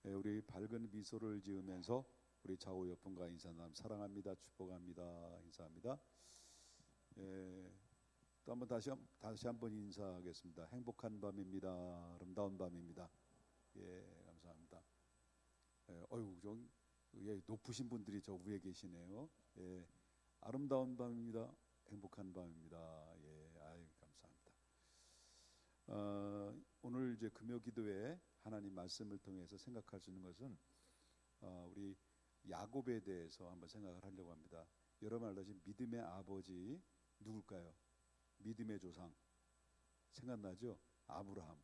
우리 밝은 미소를 지으면서 우리 좌우 옆분과 인사 나눔 사랑합니다, 축복합니다, 인사합니다. 또 한번 다시 한번 인사하겠습니다. 행복한 밤입니다. 아름다운 밤입니다. 감사합니다. 좀 높으신 분들이 저 위에 계시네요. 아름다운 밤입니다. 행복한 밤입니다. 감사합니다. 오늘 이제 금요 기도회 하나님 말씀을 통해서 생각할 수 있는 것은 우리 야곱에 대해서 한번 생각을 하려고 합니다. 여러분 알다시피 믿음의 아버지 누굴까요? 믿음의 조상 생각나죠? 아브라함.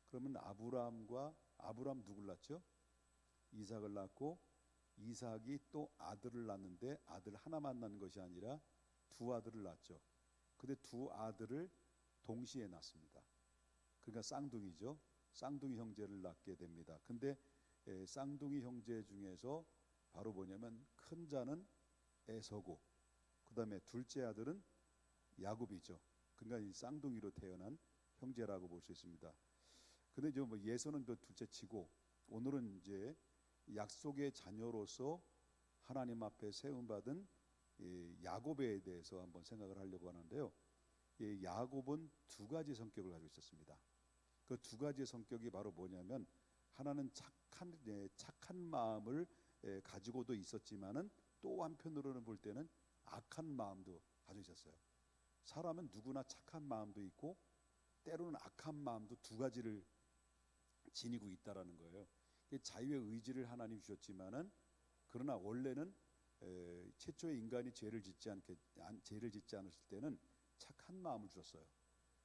그러면 아브라함 누굴 낳죠? 이삭을 낳고 이삭이 또 아들을 낳는데 아들 하나만 낳는 것이 아니라 두 아들을 낳죠. 근데 두 아들을 동시에 낳습니다. 그러니까 쌍둥이죠. 쌍둥이 형제를 낳게 됩니다. 근데 쌍둥이 형제 중에서 바로 뭐냐면 큰 자는 에서고 그 다음에 둘째 아들은 야곱이죠. 그러니까 이 쌍둥이로 태어난 형제라고 볼 수 있습니다. 근데 이제 뭐 예서는 둘째 치고 오늘은 이제 약속의 자녀로서 하나님 앞에 세움받은 야곱에 대해서 한번 생각을 하려고 하는데요. 야곱은 두 가지 성격을 가지고 있었습니다. 그 두 가지의 성격이 바로 뭐냐면 하나는 착한 마음을 가지고도 있었지만은 또 한편으로는 볼 때는 악한 마음도 가지고 있었어요. 사람은 누구나 착한 마음도 있고 때로는 악한 마음도 두 가지를 지니고 있다라는 거예요. 자유의 의지를 하나님 주셨지만은 그러나 원래는 최초의 인간이 죄를 짓지 않았을 때는 착한 마음을 주셨어요.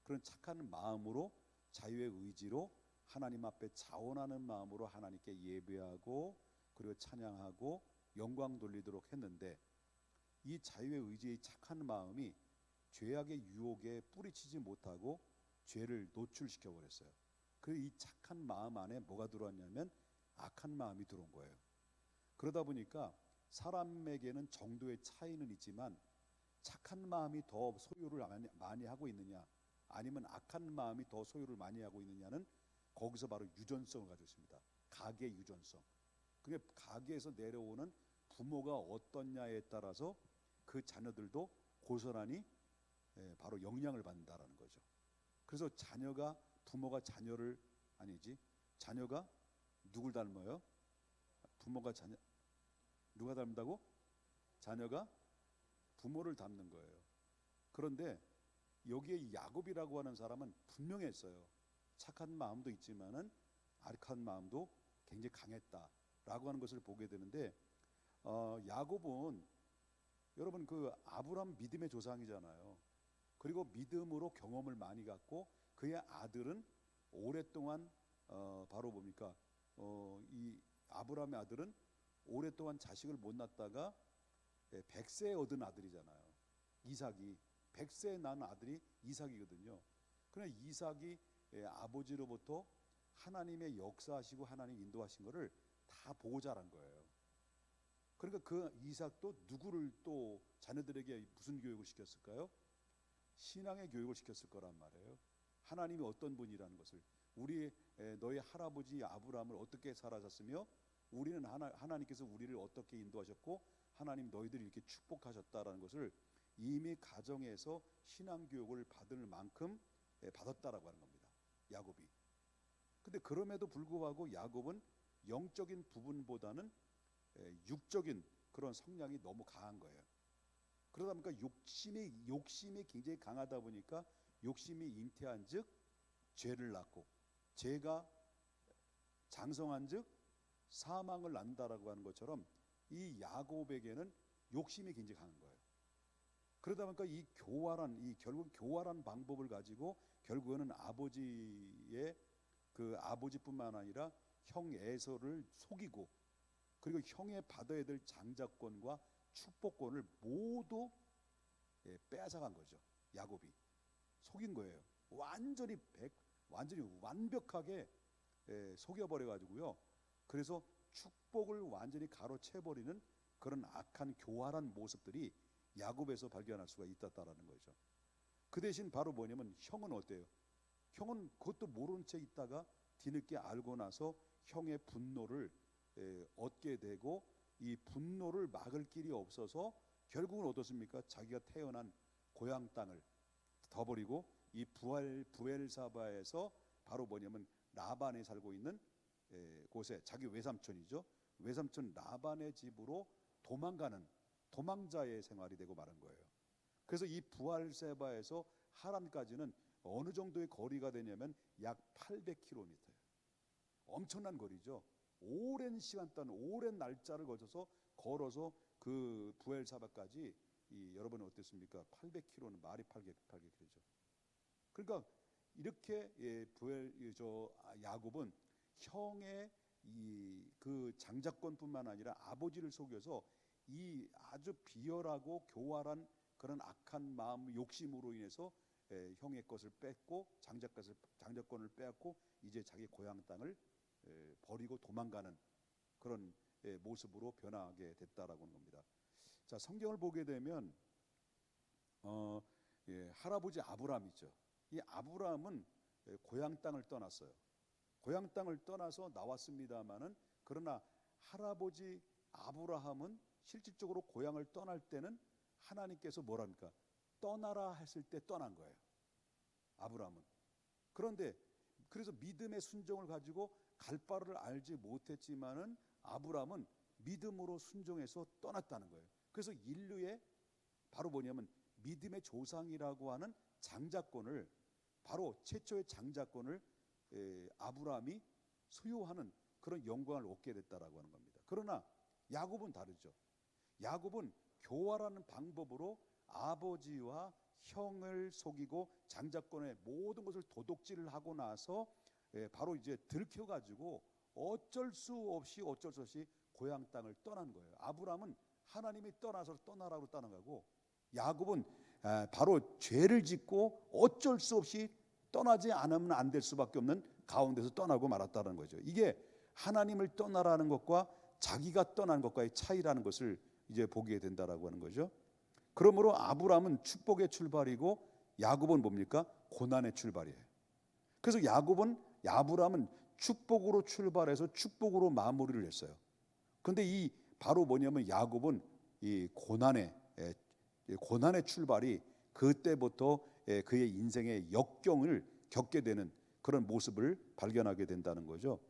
그런 착한 마음으로 자유의 의지로 하나님 앞에 자원하는 마음으로 하나님께 예배하고 그리고 찬양하고 영광 돌리도록 했는데 이 자유의 의지의 착한 마음이 죄악의 유혹에 뿌리치지 못하고 죄를 노출시켜 버렸어요. 그래서 이 착한 마음 안에 뭐가 들어왔냐면 악한 마음이 들어온 거예요. 그러다 보니까 사람에게는 정도의 차이는 있지만 착한 마음이 더 소유를 많이 하고 있느냐 아니면 악한 마음이 더 소유를 많이 하고 있느냐는 거기서 바로 유전성을 가지고 있습니다. 가계 유전성. 그게 가계에서 내려오는 부모가 어떻냐에 따라서 그 자녀들도 고스란히 바로 영향을 받는다라는 거죠. 그래서 부모가 자녀가 누굴 닮아요? 누가 닮는다고? 자녀가 부모를 닮는 거예요. 그런데 여기에 야곱이라고 하는 사람은 분명했어요. 착한 마음도 있지만은 악한 마음도 굉장히 강했다라고 하는 것을 보게 되는데 야곱은 여러분 그 아브라함 믿음의 조상이잖아요. 그리고 믿음으로 경험을 많이 갖고 그의 아들은 오랫동안 바로 뭡니까? 이 아브라함의 아들은 오랫동안 자식을 못 낳다가 100세에 얻은 아들이잖아요. 이삭이 100세에 낳은 아들이 이삭이거든요. 그러나 이삭이 아버지로부터 하나님의 역사하시고 하나님 인도하신 것을 다 보고 자란 거예요. 그러니까 그 이삭도 누구를 또 자녀들에게 무슨 교육을 시켰을까요? 신앙의 교육을 시켰을 거란 말이에요. 하나님이 어떤 분이라는 것을 너희 할아버지 아브라함을 어떻게 살아셨으며 우리는 하나님께서 우리를 어떻게 인도하셨고 하나님 너희들을 이렇게 축복하셨다라는 것을 이미 가정에서 신앙 교육을 받을 만큼 받았다라고 하는 겁니다. 야곱이. 근데 그럼에도 불구하고 야곱은 영적인 부분보다는 육적인 그런 성향이 너무 강한 거예요. 그러다 보니까 욕심이 굉장히 강하다 보니까 욕심이 잉태한즉 죄를 낳고 죄가 장성한즉 사망을 낳는다라고 하는 것처럼 이 야곱에게는 욕심이 굉장히 강한 거예요. 그러다 보니까 결국 교활한 방법을 가지고 결국에는 아버지뿐만 아니라 형 에서를 속이고 그리고 형의 받아야 될 장자권과 축복권을 모두 빼앗아간 거죠. 야곱이 속인 거예요. 완전히 완벽하게 속여버려 가지고요. 그래서 축복을 완전히 가로채버리는 그런 악한 교활한 모습들이 야곱에서 발견할 수가 있다라는 거죠. 그 대신 바로 뭐냐면 형은 어때요? 형은 그것도 모른 채 있다가 뒤늦게 알고 나서 형의 분노를 얻게 되고, 이 분노를 막을 길이 없어서 결국은 어떻습니까? 자기가 태어난 고향 땅을 더 버리고 이 부엘사바에서 바로 뭐냐면 라반이 살고 있는 곳에, 자기 외삼촌이죠, 외삼촌 라반의 집으로 도망가는 도망자의 생활이 되고 마는 거예요. 그래서 이 부엘사바에서 하란까지는 어느 정도의 거리가 되냐면 약 800km예요. 엄청난 거리죠. 오랜 시간 동안, 오랜 날짜를 거쳐서 걸어서 그 부엘사바까지, 여러분 어땠습니까? 800km는 말이 800km죠. 그러니까 이렇게 야곱은 형의 그 장자권뿐만 아니라 아버지를 속여서 이 아주 비열하고 교활한 그런 악한 마음, 욕심으로 인해서 형의 것을 뺏고 장자권을 빼앗고 이제 자기 고향 땅을 버리고 도망가는 그런 모습으로 변하게 됐다라고 하는 겁니다. 자, 성경을 보게 되면 할아버지 아브라함 있죠. 이 아브라함은 고향 땅을 떠났어요. 고향 땅을 떠나서 나왔습니다마는, 그러나 할아버지 아브라함은 실질적으로 고향을 떠날 때는 하나님께서 뭐랍니까? 떠나라 했을 때 떠난 거예요, 아브라함은. 그런데 그래서 믿음의 순종을 가지고 갈 바를 알지 못했지만은 아브라함은 믿음으로 순종해서 떠났다는 거예요. 그래서 인류의 바로 뭐냐면 믿음의 조상이라고 하는 장자권을, 바로 최초의 장자권을 아브라함이 소유하는 그런 영광을 얻게 됐다라고 하는 겁니다. 그러나 야곱은 다르죠. 야곱은 교활하는 방법으로 아버지와 형을 속이고 장자권의 모든 것을 도둑질을 하고 나서 바로 이제 들켜가지고 어쩔 수 없이 고향 땅을 떠난 거예요. 아브라함은 하나님이 떠나서 떠나라고 떠나가고, 야곱은 바로 죄를 짓고 어쩔 수 없이 떠나지 않으면 안 될 수밖에 없는 가운데서 떠나고 말았다는 거죠. 이게 하나님을 떠나라는 것과 자기가 떠난 것과의 차이라는 것을 이제 보게 된다라고 하는 거죠. 그러므로 아브라함은 축복의 출발이고 야곱은 뭡니까? 고난의 출발이에요. 그래서 아브라함은 축복으로 출발해서 축복으로 마무리를 했어요. 그런데 이 바로 뭐냐면 야곱은 이 고난의 출발이 그때부터 그의 인생의 역경을 겪게 되는 그런 모습을 발견하게 된다는 거죠.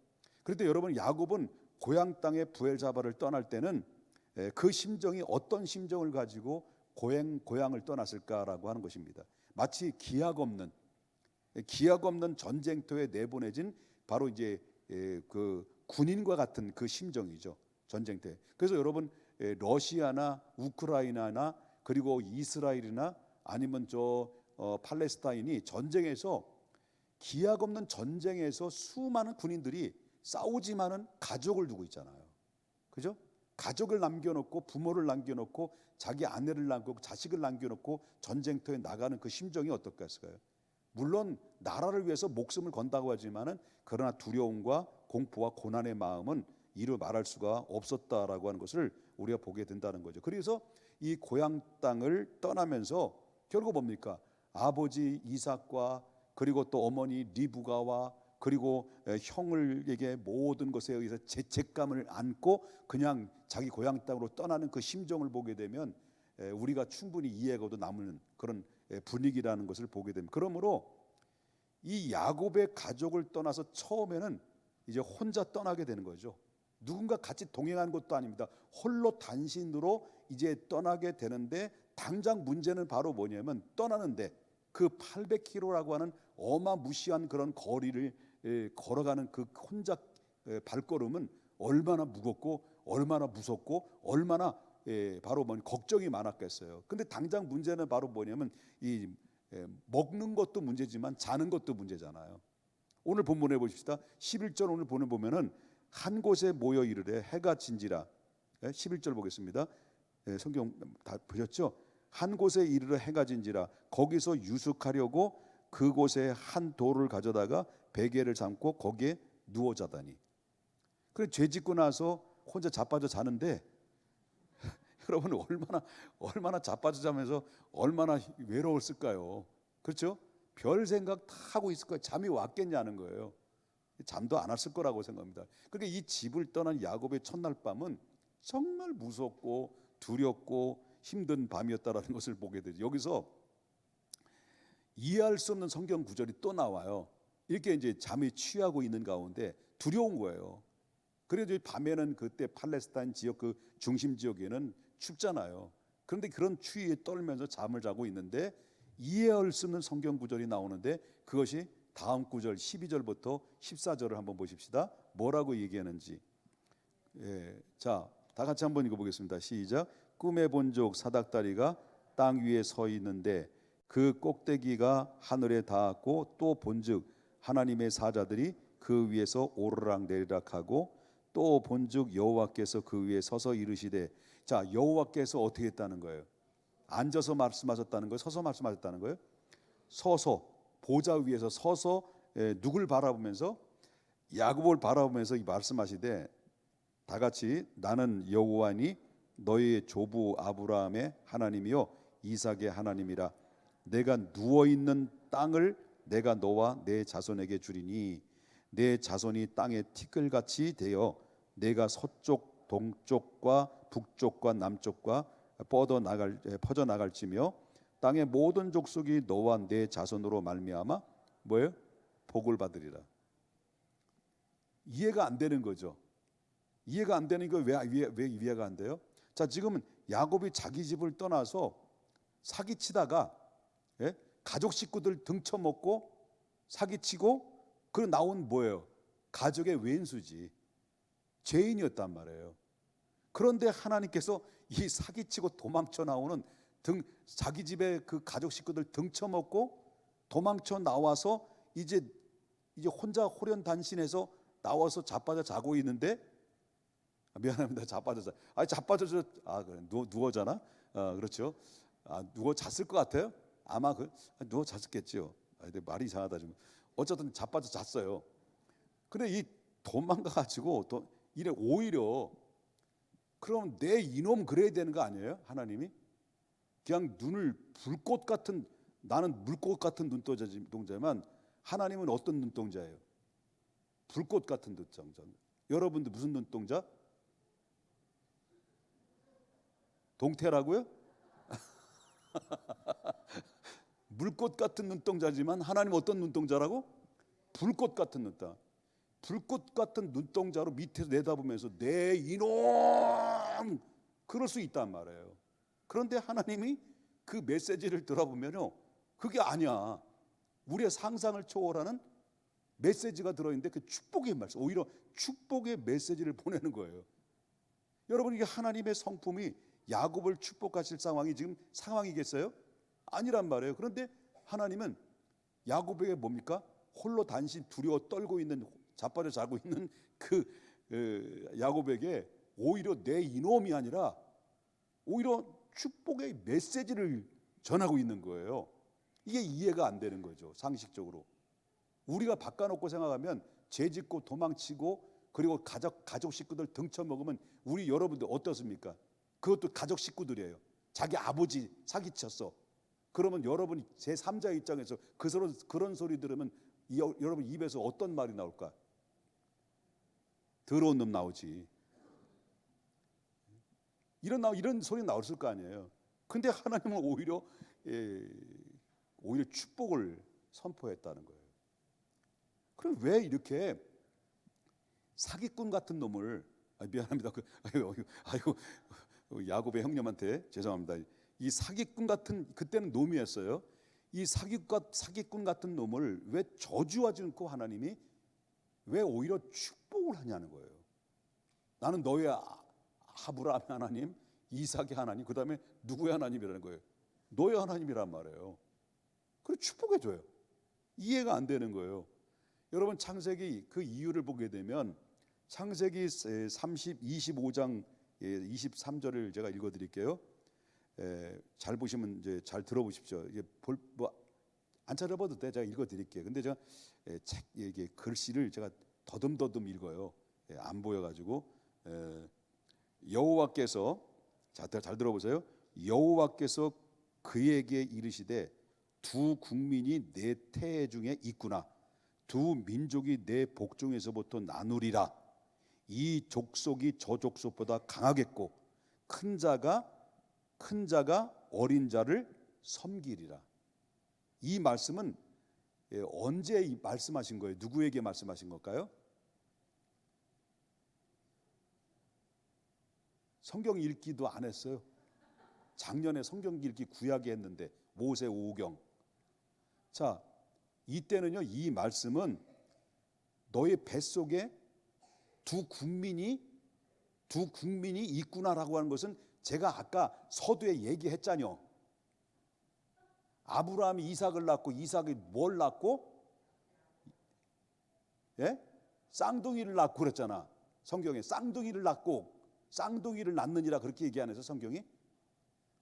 그런데 여러분, 야곱은 고향 땅의 부엘사바를 떠날 때는 그 심정이 어떤 심정을 가지고 고향을 떠났을까라고 하는 것입니다. 마치 기약 없는 전쟁터에 내보내진 바로 이제 그 군인과 같은 그 심정이죠, 전쟁터에. 그래서 여러분, 러시아나 우크라이나나 그리고 이스라엘이나 아니면 팔레스타인이 전쟁에서, 기약 없는 전쟁에서 수많은 군인들이 싸우지만은 가족을 두고 있잖아요. 그죠? 가족을 남겨놓고, 부모를 남겨놓고, 자기 아내를 남겨놓고, 자식을 남겨놓고 전쟁터에 나가는 그 심정이 어떨까 했을까요? 물론 나라를 위해서 목숨을 건다고 하지만은, 그러나 두려움과 공포와 고난의 마음은 이루 말할 수가 없었다라고 하는 것을 우리가 보게 된다는 거죠. 그래서 이 고향 땅을 떠나면서 결국 뭡니까? 아버지 이삭과 그리고 또 어머니 리브가와 그리고 형을에게 모든 것에 의해서 죄책감을 안고 그냥 자기 고향 땅으로 떠나는 그 심정을 보게 되면 우리가 충분히 이해가도 남는 그런 분위기라는 것을 보게 됩니다. 그러므로 이 야곱의 가족을 떠나서 처음에는 이제 혼자 떠나게 되는 거죠. 누군가 같이 동행한 것도 아닙니다. 홀로 단신으로 이제 떠나게 되는데, 당장 문제는 바로 뭐냐면 떠나는데 그 800km라고 하는 어마무시한 그런 거리를 걸어가는 그 혼자 발걸음은 얼마나 무겁고 얼마나 무섭고 얼마나 바로 걱정이 많았겠어요. 근데 당장 문제는 바로 뭐냐면 이 먹는 것도 문제지만 자는 것도 문제잖아요. 오늘 본문에 보십시다. 11절 오늘 보면은 한 곳에 모여 이르되 해가 진지라. 11절 보겠습니다. 성경 다 보셨죠? 한 곳에 이르러 해가 진지라. 거기서 유숙하려고 그곳에 한 돌을 가져다가 베개를 삼고 거기에 누워 자다니. 그래, 죄 짓고 나서 혼자 자빠져 자는데 여러분, 얼마나 자빠져 자면서 얼마나 외로웠을까요? 그렇죠? 별 생각 다 하고 있을 거예요. 잠이 왔겠냐는 거예요. 잠도 안 왔을 거라고 생각합니다. 그러니까 이 집을 떠난 야곱의 첫날 밤은 정말 무섭고 두렵고 힘든 밤이었다라는 것을 보게 되죠. 여기서 이해할 수 없는 성경 구절이 또 나와요. 이렇게 이제 잠에 취하고 있는 가운데 두려운 거예요. 그래도 밤에는 그때 팔레스타인 지역 그 중심 지역에는 춥잖아요. 그런데 그런 추위에 떨면서 잠을 자고 있는데 이해할 수 없는 성경 구절이 나오는데 그것이 다음 구절 12절부터 14절을 한번 보십시다. 뭐라고 얘기하는지. 자, 다 같이 한번 읽어보겠습니다. 시작. 꿈에 본 적 사닥다리가 땅 위에 서 있는데 그 꼭대기가 하늘에 닿았고 또 본즉 하나님의 사자들이 그 위에서 오르락 내리락 하고 또 본즉 여호와께서 그 위에 서서 이르시되. 자, 여호와께서 어떻게 했다는 거예요? 앉아서 말씀하셨다는 거예요? 서서 말씀하셨다는 거예요? 서서 보좌 위에서 서서 누굴 바라보면서? 야곱을 바라보면서 이 말씀하시되 다 같이 나는 여호와니 너희의 조부 아브라함의 하나님이요 이삭의 하나님이라. 내가 누워 있는 땅을 내가 너와 내 자손에게 주리니 내 자손이 땅의 티끌같이 되어 내가 서쪽 동쪽과 북쪽과 남쪽과 퍼져 나갈지며 땅의 모든 족속이 너와 내 자손으로 말미암아 뭐예요? 복을 받으리라. 이해가 안 되는 거죠. 이해가 안 되는 거 왜 이해가 안 돼요? 자, 지금은 야곱이 자기 집을 떠나서 사기치다가 가족 식구들 등쳐먹고 사기치고 그리고 나온 뭐예요? 가족의 왼수지. 죄인이었단 말이에요. 그런데 하나님께서 이 사기치고 도망쳐 나오는 자기 집에 그 가족 식구들 등쳐먹고 도망쳐 나와서 이제 혼자 호련단신해서 나와서 자빠져 자고 있는데 미안합니다. 자빠져 그래 누워잖아. 그렇죠. 누워 잤을 것 같아요. 아마 누워 잤겠죠. 근데 말이 이상하다 지금. 어쨌든 자빠져 잤어요. 근데 이 도망가가지고 또 이래 오히려 그럼 내 이놈 그래야 되는 거 아니에요? 하나님이 그냥 눈을 불꽃 같은 나는 물꽃 같은 눈동자지만 하나님은 어떤 눈동자예요? 불꽃 같은 눈동자. 여러분들 무슨 눈동자? 동태라고요? 물꽃 같은 눈동자지만 하나님 어떤 눈동자라고? 불꽃 같은 눈동자. 불꽃 같은 눈동자로 밑에서 내다보면서 내 이놈 그럴 수 있단 말이에요. 그런데 하나님이 그 메시지를 들어보면요 그게 아니야. 우리의 상상을 초월하는 메시지가 들어있는데 그 축복의 말씀, 오히려 축복의 메시지를 보내는 거예요. 여러분 이게 하나님의 성품이 야곱을 축복하실 지금 상황이겠어요? 아니란 말이에요. 그런데 하나님은 야곱에게 뭡니까? 홀로 단신 두려워 떨고 있는 자빠져 자고 있는 그 야곱에게 오히려 내 이놈이 아니라 오히려 축복의 메시지를 전하고 있는 거예요. 이게 이해가 안 되는 거죠. 상식적으로 우리가 바꿔놓고 생각하면 죄짓고 도망치고 그리고 가족 식구들 등쳐먹으면 우리 여러분들 어떻습니까? 그것도 가족 식구들이에요. 자기 아버지 사기쳤어. 그러면 여러분이 제3자 입장에서 그런 소리 들으면 여러분 입에서 어떤 말이 나올까? 더러운 놈 나오지. 이런 소리 나왔을 거 아니에요. 근데 하나님은 오히려 축복을 선포했다는 거예요. 그럼 왜 이렇게 사기꾼 같은 놈을 미안합니다. 아이고 야곱의 형님한테 죄송합니다. 이 사기꾼 같은 그때는 놈이었어요. 이 사기꾼 같은 놈을 왜 저주하지 않고 하나님이 왜 오히려 축복을 하냐는 거예요. 나는 너의 아브라함의 하나님, 이삭의 하나님, 그 다음에 누구의 하나님이라는 거예요? 너의 하나님이란 말이에요. 그리고 축복해줘요. 이해가 안 되는 거예요. 여러분 창세기 그 이유를 보게 되면 창세기 25장 23절을 제가 읽어드릴게요. 잘 보시면 이제 잘 들어보십시오. 이게 안 찾아봐도 돼. 제가 읽어드릴게요. 근데 제가 이게 글씨를 제가 더듬더듬 읽어요. 안 보여가지고 여호와께서 잘 들어보세요. 여호와께서 그에게 이르시되 두 국민이 내 태 중에 있구나. 두 민족이 내 복중에서부터 나누리라. 이 족속이 저 족속보다 강하겠고 큰 자가 어린 자를 섬기리라. 이 말씀은 언제 말씀하신 거예요? 누구에게 말씀하신 걸까요? 성경 읽기도 안 했어요. 작년에 성경 읽기 구약에 했는데 모세 오경. 자, 이때는요, 이 말씀은 너의 뱃속에 두 국민이 있구나라고 하는 것은 제가 아까 서두에 얘기했잖아요. 아브라함이 이삭을 낳고 이삭이 뭘 낳고? 예? 쌍둥이를 낳고 그랬잖아. 성경에 쌍둥이를 낳고 쌍둥이를 낳느니라 그렇게 얘기 안 해서 성경이?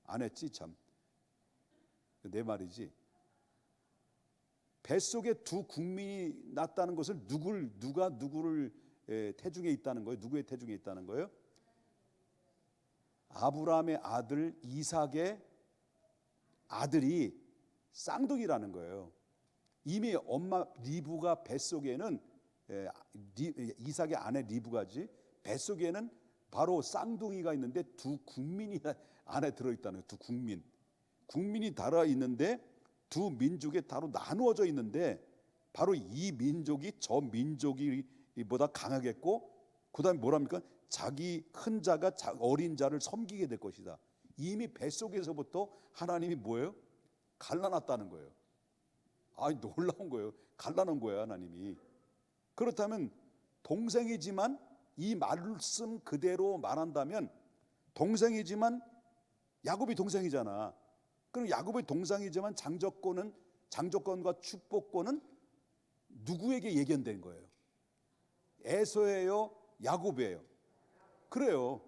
안 했지 참. 내 말이지. 뱃속에 두 국민이 낳았다는 것을 누가 누구를 태중에 있다는 거예요? 누구의 태중에 있다는 거예요? 아브라함의 아들 이삭의 아들이 쌍둥이라는 거예요. 이미 엄마 리브가 뱃속에는 이삭의 아내 리브가지 뱃속에는 바로 쌍둥이가 있는데 두 국민이 안에 들어있다는 거예요. 두 국민이 달아 있는데 두 민족에 따로 나누어져 있는데 바로 이 민족이 저 민족이보다 강하겠고 그다음에 뭐랍니까? 자기 큰 자가 어린 자를 섬기게 될 것이다. 이미 뱃속에서부터 하나님이 뭐예요? 갈라놨다는 거예요. 아, 놀라운 거예요. 갈라놓은 거예요, 하나님이. 그렇다면 동생이지만 이 말씀 그대로 말한다면 동생이지만 야곱이 동생이잖아. 그럼 야곱의 동생이지만 장조건과 축복권은 누구에게 예견된 거예요? 에서예요? 야곱이에요? 그래요.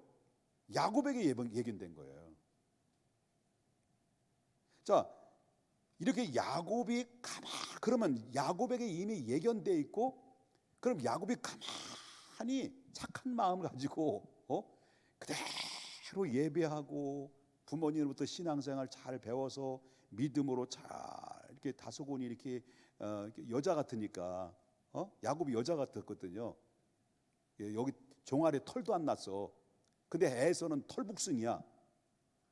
야곱에게 예견된 거예요. 자, 이렇게 야곱이 그러면 야곱에게 이미 예견돼 있고 그럼 야곱이 가만히 착한 마음을 가지고 그대로 예배하고 부모님으로부터 신앙생활 잘 배워서 믿음으로 잘 이렇게 다소곳이 이렇게 여자 같으니까 야곱이 여자 같았거든요. 여기 종아리에 털도 안 났어. 근데 에서는 털북순이야.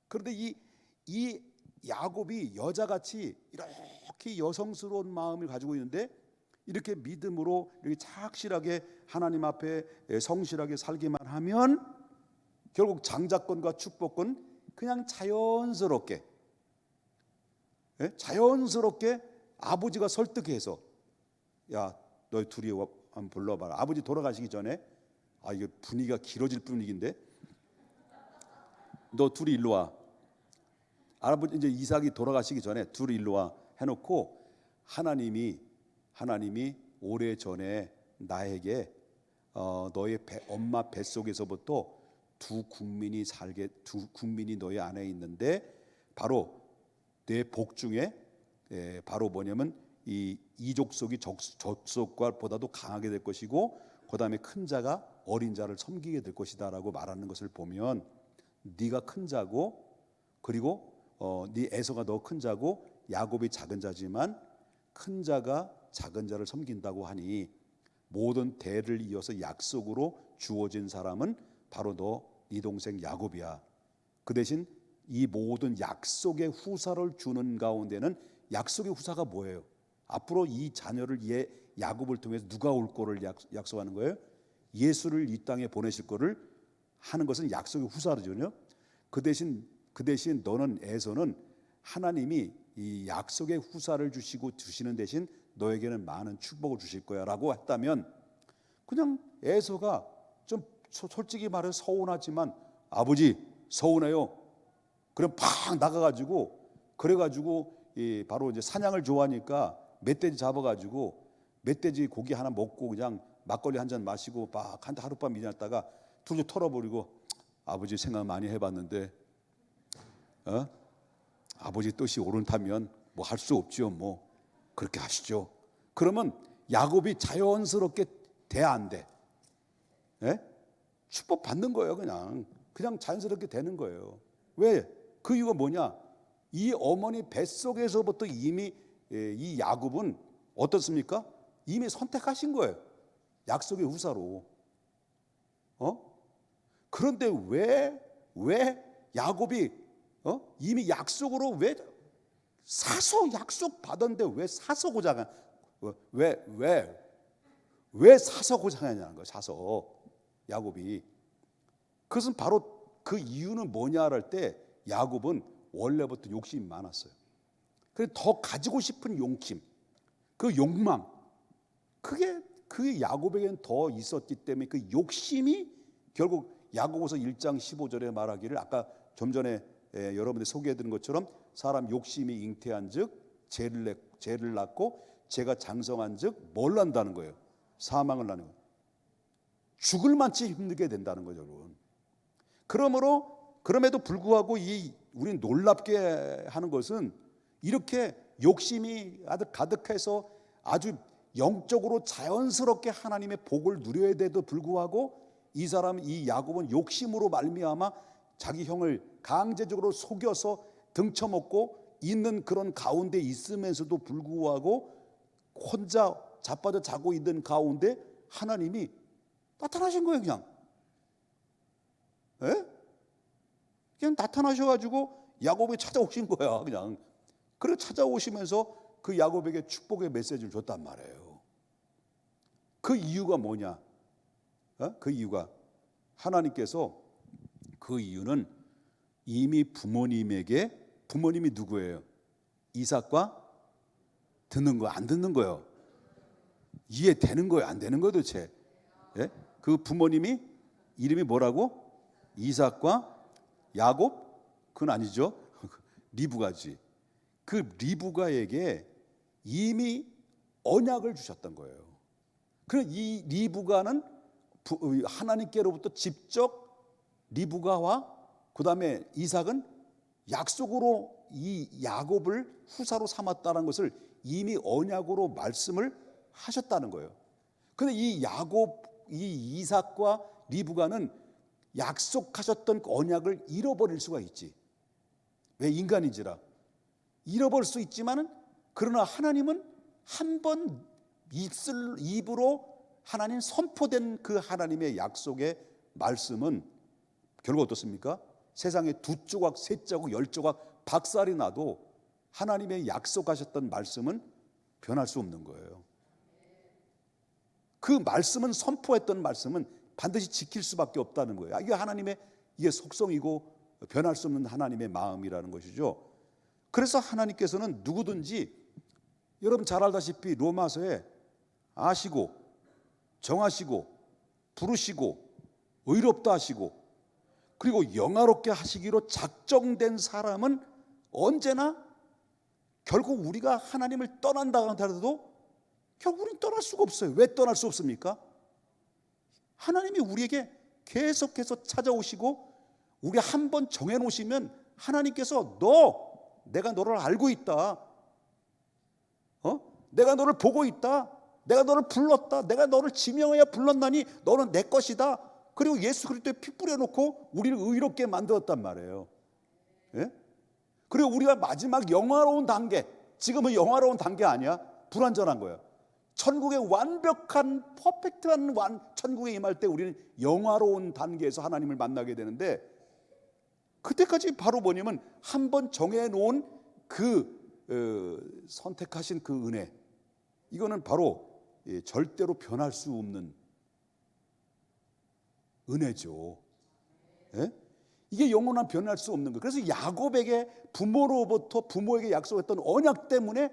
그런데 이 야곱이 여자같이 이렇게 여성스러운 마음을 가지고 있는데 이렇게 믿음으로 이렇게 착실하게 하나님 앞에 성실하게 살기만 하면 결국 장자권과 축복권 그냥 자연스럽게 아버지가 설득해서 야, 너희 둘이 한번 불러봐라. 아버지 돌아가시기 전에 이게 분위기가 길어질 분위기인데 너 둘이 일로 와. 아버지 이제 이삭이 돌아가시기 전에 둘이 일로 와 해놓고 하나님이 오래 전에 나에게 너의 엄마 뱃속에서부터 두 국민이 너희 안에 있는데 바로 내 복중에 바로 뭐냐면 이 족속이 족속과보다도 강하게 될 것이고 그 다음에 큰 자가 어린 자를 섬기게 될 것이다라고 말하는 것을 보면 네가 큰 자고 그리고 네 에서가 더 큰 자고 야곱이 작은 자지만 큰 자가 작은 자를 섬긴다고 하니 모든 대를 이어서 약속으로 주어진 사람은 바로 네 동생 야곱이야. 그 대신 이 모든 약속의 후사를 주는 가운데는 약속의 후사가 뭐예요? 앞으로 이 자녀를 야곱을 통해서 누가 올 거를 약속하는 거예요? 예수를 이 땅에 보내실 거를 하는 것은 약속의 후사르죠. 그 대신 너는 에서는 하나님이 이 약속의 후사를 주시는 대신 너에게는 많은 축복을 주실 거야라고 했다면 그냥 에서가 좀 솔직히 말해서 서운하지만 아버지 서운해요. 그럼 팍 나가가지고 그래가지고 바로 이제 사냥을 좋아하니까 멧돼지 잡아가지고 멧돼지 고기 하나 먹고 그냥 막걸리 한 잔 마시고 막 하룻밤 일어났다가 둘이 털어버리고 아버지 생각 많이 해봤는데 아버지 뜻이 옳다면 뭐 할 수 없지요. 뭐 그렇게 하시죠. 그러면 야곱이 자연스럽게 돼 안 돼? 축복 받는 거예요. 그냥 자연스럽게 되는 거예요. 왜? 그 이유가 뭐냐? 이 어머니 뱃속에서부터 이미 이 야곱은 어떻습니까? 이미 선택하신 거예요. 약속의 후사로. 그런데 왜 야곱이 이미 약속으로 왜 사서 약속 받았는데 왜 사서 고장한 왜 사서 고장하냐는 거예요. 사서 야곱이. 그것은 바로 그 이유는 뭐냐 할 때 야곱은 원래부터 욕심이 많았어요. 그래서 더 가지고 싶은 욕심, 그 욕망, 그게 그 야곱에게는 더 있었기 때문에 그 욕심이 결국 야고보서 1장 15절에 말하기를 아까 좀 전에 여러분들이 소개해드린 것처럼 사람 욕심이 잉태한즉 죄를 낳고 죄가 장성한즉 뭘 낳는다는 거예요? 사망을 낳는 거예요. 죽을 만치 힘들게 된다는 거죠, 여러분. 그럼에도 불구하고 우리는 놀랍게 하는 것은 이렇게 욕심이 아주 가득해서 아주 영적으로 자연스럽게 하나님의 복을 누려야 돼도 불구하고 이 야곱은 욕심으로 말미암아 자기 형을 강제적으로 속여서 등쳐먹고 있는 그런 가운데 있으면서도 불구하고 혼자 자빠져 자고 있는 가운데 하나님이 나타나신 거예요. 그냥 나타나셔가지고 야곱에게 찾아오신 거야. 그냥 그리고 찾아오시면서 그 야곱에게 축복의 메시지를 줬단 말이에요. 그 이유가 뭐냐? 그 이유가 하나님께서 그 이유는 이미 부모님이 누구예요? 이삭과 듣는 거 안 듣는 거예요? 이해되는 거예요? 안 되는 거예요 도대체? 그 부모님이 이름이 뭐라고? 이삭과 야곱? 그건 아니죠. 리브가지. 그 리브가에게 이미 언약을 주셨던 거예요. 그럼 이 리브가는 하나님께로부터 직접 리브가와 그 다음에 이삭은 약속으로 이 야곱을 후사로 삼았다는 것을 이미 언약으로 말씀을 하셨다는 거예요. 그런데 이 이삭과 리브가는 약속하셨던 언약을 잃어버릴 수가 있지. 왜? 인간인지라. 잃어버릴 수 있지만은 그러나 하나님은 한 번 입으로 하나님 선포된 그 하나님의 약속의 말씀은 결국 어떻습니까? 세상에 2조각, 3조각, 10조각 박살이 나도 하나님의 약속하셨던 말씀은 변할 수 없는 거예요. 그 말씀은 선포했던 말씀은 반드시 지킬 수밖에 없다는 거예요. 이게 하나님의 속성이고 변할 수 없는 하나님의 마음이라는 것이죠. 그래서 하나님께서는 누구든지 여러분 잘 알다시피 로마서에 아시고 정하시고 부르시고 의롭다 하시고 그리고 영화롭게 하시기로 작정된 사람은 언제나 결국 우리가 하나님을 떠난다 하더라도 결국 우리는 떠날 수가 없어요. 왜 떠날 수 없습니까? 하나님이 우리에게 계속해서 찾아오시고 우리 한 번 정해놓으시면 하나님께서 내가 너를 알고 있다. 내가 너를 보고 있다. 내가 너를 불렀다. 내가 너를 지명하여 불렀나니 너는 내 것이다. 그리고 예수 그리스도에 피 뿌려놓고 우리를 의롭게 만들었단 말이에요. 그리고 우리가 마지막 영화로운 단계, 지금은 영화로운 단계 아니야. 불완전한 거예요. 천국의 완벽한 퍼펙트한 천국에 임할 때 우리는 영화로운 단계에서 하나님을 만나게 되는데 그때까지 바로 뭐냐면 한 번 정해놓은 선택하신 그 은혜, 이거는 바로 절대로 변할 수 없는 은혜죠. 이게 영원한 변할 수 없는 거예요. 그래서 야곱에게 부모에게 약속했던 언약 때문에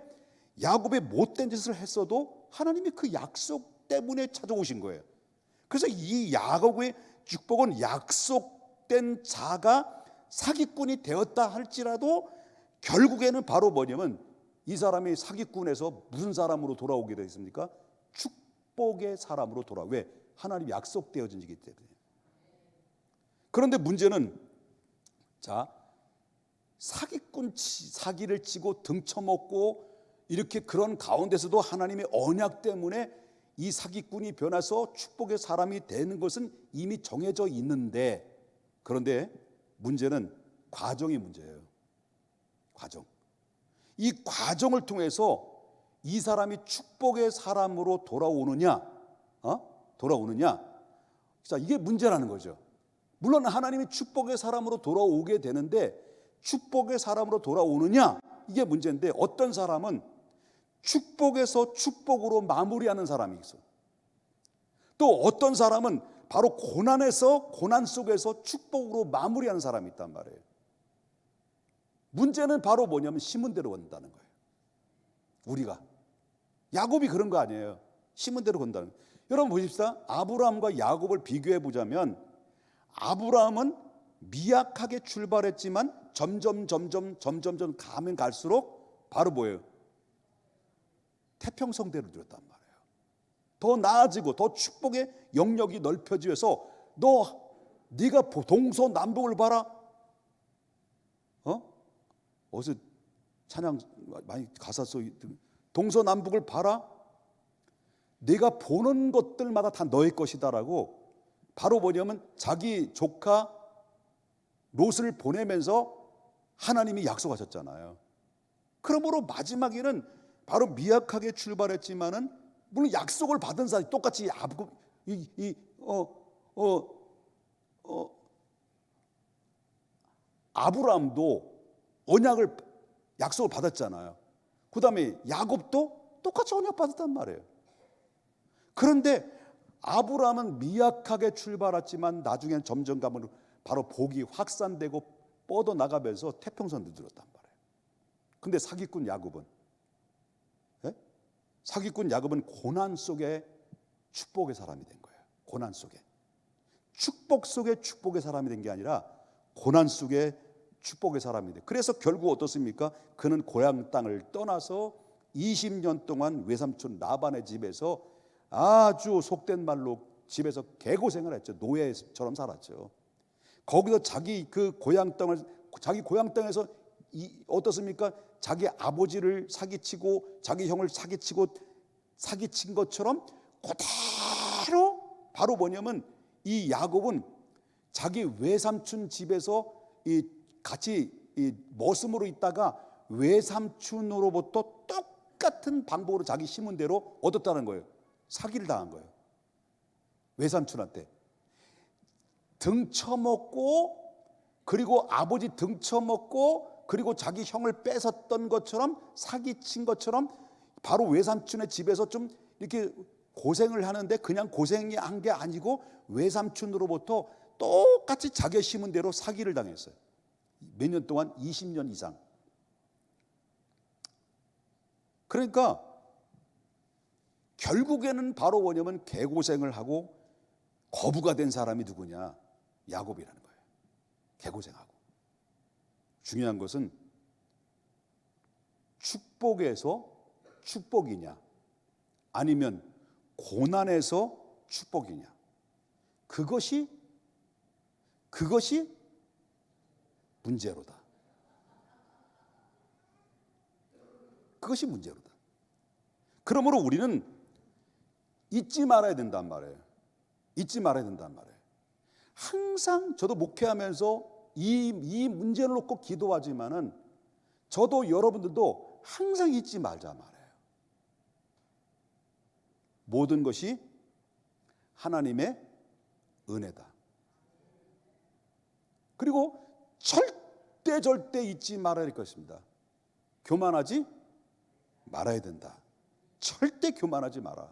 야곱의 못된 짓을 했어도 하나님이 그 약속 때문에 찾아오신 거예요. 그래서 이 야곱의 축복은 약속된 자가 사기꾼이 되었다 할지라도 결국에는 바로 뭐냐면 이 사람이 사기꾼에서 무슨 사람으로 돌아오게 되어 있습니까? 축복의 사람으로 왜? 하나님 약속되어진 지기 때문에. 그런데 문제는 사기를 치고 등쳐먹고 이렇게 그런 가운데서도 하나님의 언약 때문에 이 사기꾼이 변해서 축복의 사람이 되는 것은 이미 정해져 있는데 그런데 문제는 과정이 문제예요. 과정. 이 과정을 통해서 이 사람이 축복의 사람으로 돌아오느냐, 돌아오느냐. 자, 이게 문제라는 거죠. 물론 하나님이 축복의 사람으로 돌아오게 되는데 축복의 사람으로 돌아오느냐, 이게 문제인데 어떤 사람은 축복에서 축복으로 마무리하는 사람이 있어. 또 어떤 사람은 바로 고난에서, 고난 속에서 축복으로 마무리하는 사람이 있단 말이에요. 문제는 바로 뭐냐면 심은 대로 건다는 거예요. 우리가 야곱이 그런 거 아니에요. 심은 대로 건다는 거예요. 여러분 보십시다. 아브라함과 야곱을 비교해 보자면 아브라함은 미약하게 출발했지만 점점 가면 갈수록 바로 뭐예요? 태평성대로 누렸단 말이에요. 더 나아지고 더 축복의 영역이 넓혀지면서 네가 동서남북을 봐라. 어디서 찬양 많이 가사 써. 동서남북을 봐라. 네가 보는 것들마다 다 너의 것이다라고 바로 뭐냐면 자기 조카 롯을 보내면서 하나님이 약속하셨잖아요. 그러므로 마지막에는 바로 미약하게 출발했지만은 물론 약속을 받은 사람이 똑같이 아브라함도 언약을 약속을 받았잖아요. 그 다음에 야곱도 똑같이 언약 받았단 말이에요. 그런데 아브라함은 미약하게 출발했지만 나중에는 점점 가면 바로 복이 확산되고 뻗어나가면서 태평선도 들었단 말이에요. 근데 사기꾼 야곱은 고난 속에 축복의 사람이 된 거예요. 고난 속에 축복 속에 축복의 사람이 된 게 아니라 고난 속에 축복의 사람이 돼. 그래서 결국 어떻습니까? 그는 고향 땅을 떠나서 20년 동안 외삼촌 라반의 집에서 아주 속된 말로 집에서 개고생을 했죠. 노예처럼 살았죠. 거기서 자기 고향 땅에서 어떻습니까? 자기 아버지를 사기치고 자기 형을 사기친 것처럼 그대로 바로 뭐냐면 이 야곱은 자기 외삼촌 집에서 같이 머슴으로 있다가 외삼촌으로부터 똑같은 방법으로 자기 심은 대로 얻었다는 거예요. 사기를 당한 거예요. 외삼촌한테 등쳐먹고 그리고 아버지 등쳐먹고 그리고 자기 형을 뺏었던 것처럼 사기친 것처럼 바로 외삼촌의 집에서 좀 이렇게 고생을 하는데 그냥 고생이 한 게 아니고 외삼촌으로부터 똑같이 자기 심은 대로 사기를 당했어요. 몇 년 동안 20년 이상. 그러니까 결국에는 바로 뭐냐면 개고생을 하고 거부가 된 사람이 누구냐? 야곱이라는 거예요. 개고생하고. 중요한 것은 축복에서 축복이냐 아니면 고난에서 축복이냐. 그것이 문제로다. 그것이 문제로다. 그러므로 우리는 잊지 말아야 된단 말이에요. 잊지 말아야 된단 말이에요. 항상 저도 목회하면서 이 문제를 놓고 기도하지만은 저도 여러분들도 항상 잊지 말자 말이에요. 모든 것이 하나님의 은혜다. 그리고 절대 잊지 말아야 할 것입니다. 교만하지 말아야 된다. 절대 교만하지 마라.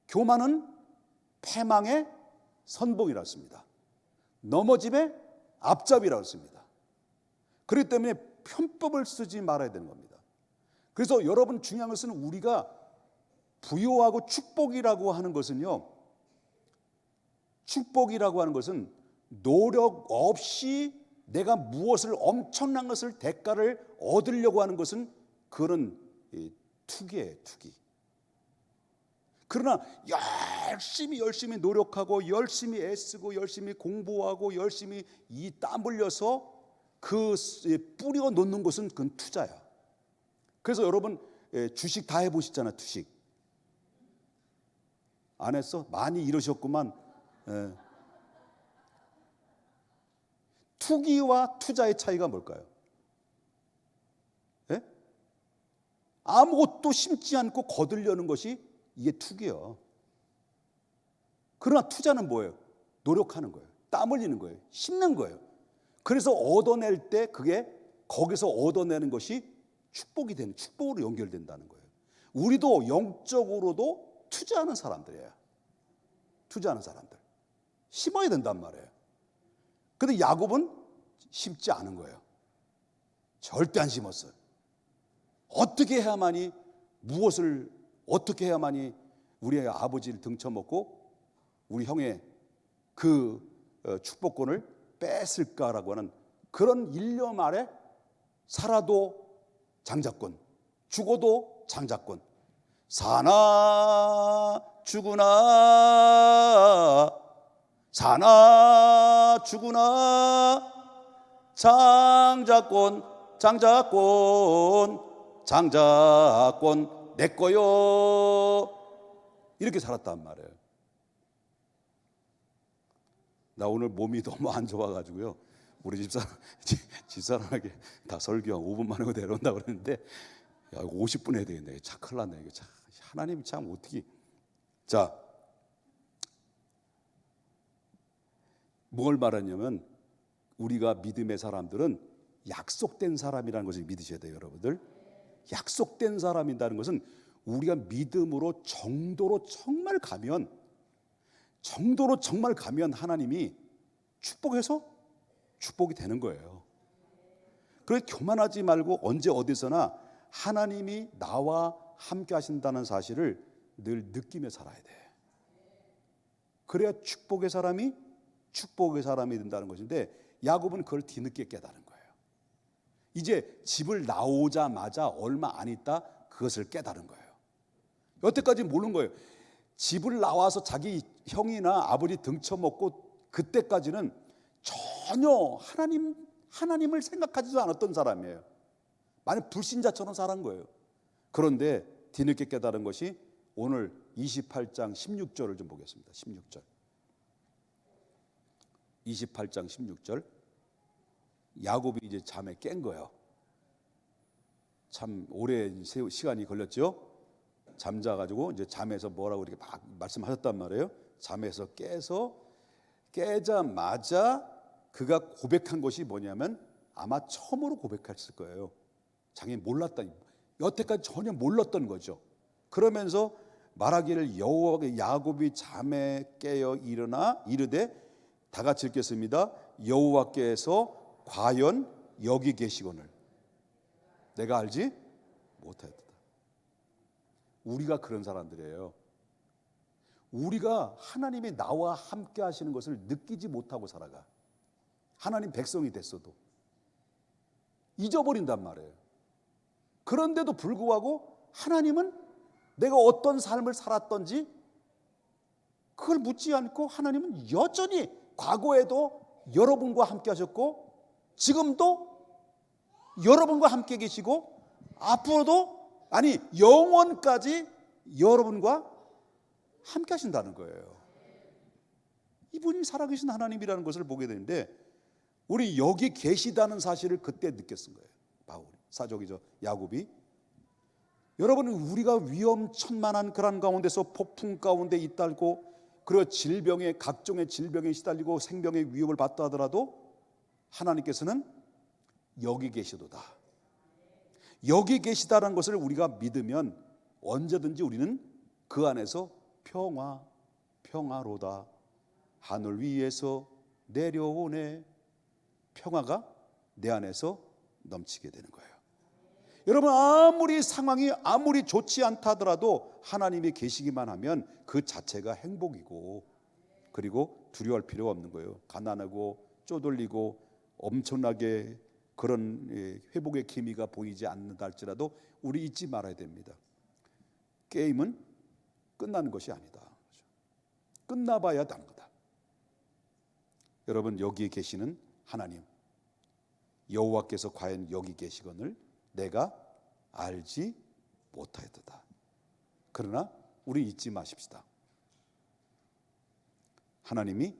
교만은 패망의 선봉이라 했습니다. 넘어짐의 앞잡이라고 했습니다. 그렇기 때문에 편법을 쓰지 말아야 되는 겁니다. 그래서 여러분 중요한 것은 우리가 부요하고 축복이라고 하는 것은요, 축복이라고 하는 것은 노력 없이 내가 무엇을 엄청난 것을 대가를 얻으려고 하는 것은 그런 투기예요, 투기. 그러나 열심히 노력하고 열심히 애쓰고 열심히 공부하고 열심히 이 땀 흘려서 그 뿌려 놓는 것은 그건 투자야. 그래서 여러분 주식 다 해보시잖아요. 주식 안 했어? 많이 이러셨구만. 투기와 투자의 차이가 뭘까요? 예? 아무것도 심지 않고 거들려는 것이 이게 투기예요. 그러나 투자는 뭐예요? 노력하는 거예요. 땀 흘리는 거예요. 심는 거예요. 그래서 얻어낼 때 그게 거기서 얻어내는 것이 축복이 되는, 축복으로 연결된다는 거예요. 우리도 영적으로도 투자하는 사람들이에요. 투자하는 사람들. 심어야 된단 말이에요. 근데 야곱은 심지 않은 거예요. 절대 안 심었어요. 어떻게 해야만이, 무엇을 어떻게 해야만이 우리의 아버지를 등쳐먹고 우리 형의 그 축복권을 뺐을까라고 하는 그런 일념 아래 살아도 장자권, 죽어도 장자권, 사나 죽으나 사나 죽으나 장자권 내 거요, 이렇게 살았단 말이에요. 나 오늘 몸이 너무 안 좋아가지고요, 우리 집사람에게 다 설교 5분 만에 내려온다고 그랬는데, 야, 이거 50분 해야 되겠네. 참 큰일 났네. 이거 참, 하나님이 참 어떻게. 자, 뭘 말하냐면, 우리가 믿음의 사람들은 약속된 사람이라는 것을 믿으셔야 돼요, 여러분들. 약속된 사람이라는 것은 우리가 믿음으로 정도로 정말 가면 하나님이 축복해서 축복이 되는 거예요. 그래서 교만하지 말고 언제 어디서나 하나님이 나와 함께 하신다는 사실을 늘 느끼며 살아야 돼. 그래야 축복의 사람이 된다는 것인데, 야곱은 그걸 뒤늦게 깨달은 거예요. 이제 집을 나오자마자 얼마 안 있다 그것을 깨달은 거예요. 여태까지 모르는 거예요. 집을 나와서 자기 형이나 아버지 등쳐먹고 그때까지는 전혀 하나님을 생각하지도 않았던 사람이에요. 만약 불신자처럼 살은 거예요. 그런데 뒤늦게 깨달은 것이 오늘 28장 16절을 좀 보겠습니다. 16절. 28장 16절. 야곱이 이제 잠에 깬 거예요. 참 오랜 시간이 걸렸죠. 잠자가지고 이제 잠에서 뭐라고 이렇게 막 말씀하셨단 말이에요. 잠에서 깨자마자 그가 고백한 것이 뭐냐면, 아마 처음으로 고백했을 거예요. 자기는 몰랐다. 여태까지 전혀 몰랐던 거죠. 그러면서 말하기를, 야곱이 잠에 깨어 일어나 이르되, 다 같이 읽겠습니다. 여호와께서 과연 여기 계시거늘 내가 알지 못하였다. 우리가 그런 사람들이에요. 우리가 하나님이 나와 함께 하시는 것을 느끼지 못하고 살아가. 하나님 백성이 됐어도 잊어버린단 말이에요. 그런데도 불구하고 하나님은 내가 어떤 삶을 살았던지 그걸 묻지 않고, 하나님은 여전히 과거에도 여러분과 함께 하셨고, 지금도 여러분과 함께 계시고, 앞으로도, 아니 영원까지 여러분과 함께 하신다는 거예요. 이분이 살아계신 하나님이라는 것을 보게 되는데, 우리 여기 계시다는 사실을 그때 느꼈은 거예요. 바울이, 사족이죠, 야곱이. 여러분, 우리가 위험천만한 그런 가운데서 폭풍 가운데 있다고, 그리고 각종의 질병에 시달리고 생명의 위협을 받다 하더라도 하나님께서는 여기 계시도다, 여기 계시다는 것을 우리가 믿으면 언제든지 우리는 그 안에서 평화로다, 하늘 위에서 내려오네, 평화가 내 안에서 넘치게 되는 거예요. 여러분, 아무리 상황이 아무리 좋지 않다 하더라도 하나님이 계시기만 하면 그 자체가 행복이고, 그리고 두려워할 필요가 없는 거예요. 가난하고 쪼들리고 엄청나게 그런 회복의 기미가 보이지 않는다 할지라도 우리 잊지 말아야 됩니다. 게임은 끝나는 것이 아니다. 끝나봐야 다른 거다. 여러분, 여기에 계시는 하나님, 여호와께서 과연 여기 계시거늘 내가 알지 못하였도다. 그러나 우리 잊지 마십시다. 하나님이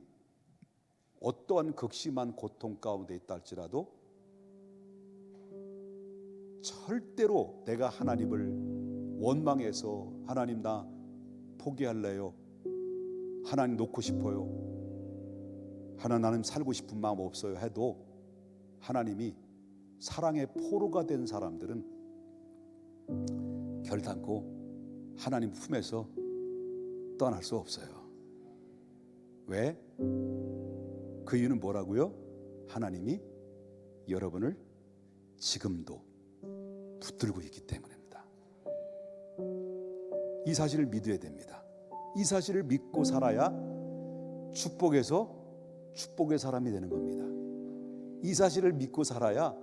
어떠한 극심한 고통 가운데 있다 할지라도 절대로 내가 하나님을 원망해서 하나님 나 포기할래요, 하나님 놓고 싶어요, 하나님 살고 싶은 마음 없어요 해도 하나님이 사랑의 포로가 된 사람들은 결단코 하나님 품에서 떠날 수 없어요. 왜? 그 이유는 뭐라고요? 하나님이 여러분을 지금도 붙들고 있기 때문입니다. 이 사실을 믿어야 됩니다. 이 사실을 믿고 살아야 축복에서 축복의 사람이 되는 겁니다. 이 사실을 믿고 살아야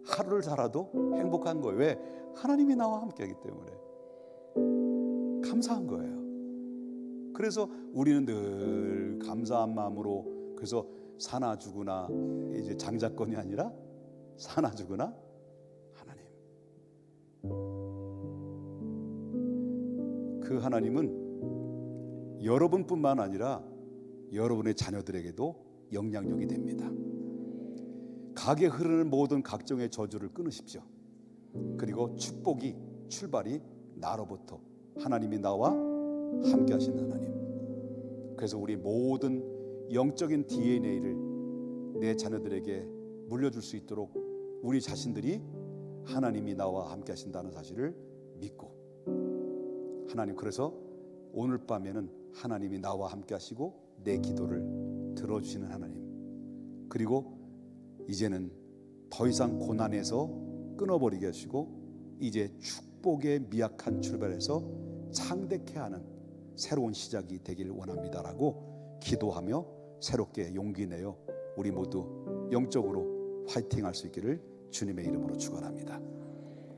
하루를 살아도 행복한 거예요. 왜? 하나님이 나와 함께하기 때문에 감사한 거예요. 그래서 우리는 늘 감사한 마음으로, 그래서 사나 죽으나, 이제 장자권이 아니라 사나 죽으나 하나님, 그 하나님은 여러분뿐만 아니라 여러분의 자녀들에게도 영향력이 됩니다. 가게 흐르는 모든 각종의 저주를 끊으십시오. 그리고 축복이 출발이 나로부터, 하나님이 나와 함께 하신 하나님. 그래서 우리 모든 영적인 DNA를 내 자녀들에게 물려줄 수 있도록 우리 자신들이 하나님이 나와 함께 하신다는 사실을 믿고, 하나님, 그래서 오늘 밤에는 하나님이 나와 함께 하시고 내 기도를 들어주시는 하나님, 그리고 이제는 더 이상 고난에서 끊어버리게 하시고 이제 축복의 미약한 출발에서 창대케 하는 새로운 시작이 되길 원합니다라고 기도하며 새롭게 용기 내어 우리 모두 영적으로 화이팅할 수 있기를 주님의 이름으로 축원합니다.